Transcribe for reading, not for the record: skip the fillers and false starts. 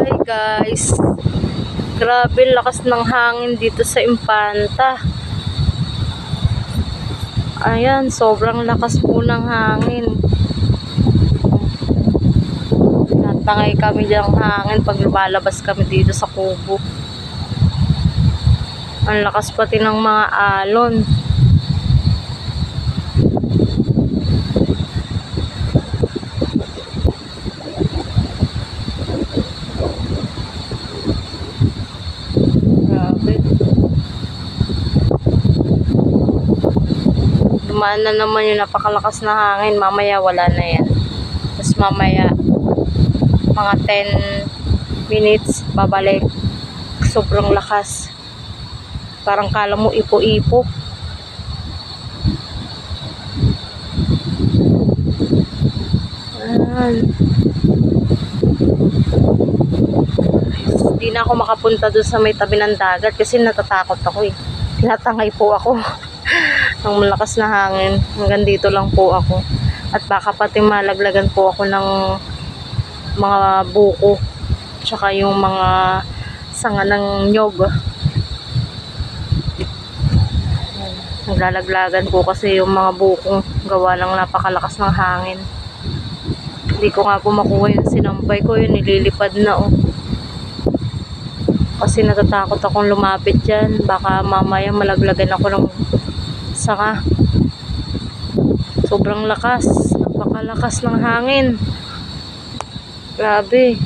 Hi guys, grabe lakas ng hangin dito sa Impanta. Ayan, sobrang lakas po ng hangin. Natangay kami ng hangin pag lumalabas kami dito sa kubo. Ang lakas pati ng mga alon. Dumaan na naman yung napakalakas na hangin. Mamaya wala na yan. Tapos mamaya mga 10 minutes babalik. Sobrang lakas. Parang kala mo ipo-ipo. Hindi na ako makapunta doon sa may tabi ng dagat kasi natatakot ako eh. Tinatangay po ako ng malakas na hangin. Hanggang dito lang po ako. At baka pati malaglagan po ako ng mga buko. Tsaka yung mga sanga ng nyog. Naglalaglagan po kasi yung mga bukong gawa ng napakalakas ng hangin. Hindi ko nga po makuha yung sinampay ko. Yun nililipad na oh. Kasi natatakot akong lumapit dyan. Baka mamaya malaglagan ako ng sanga. Sobrang lakas. Napakalakas ng hangin. Grabe.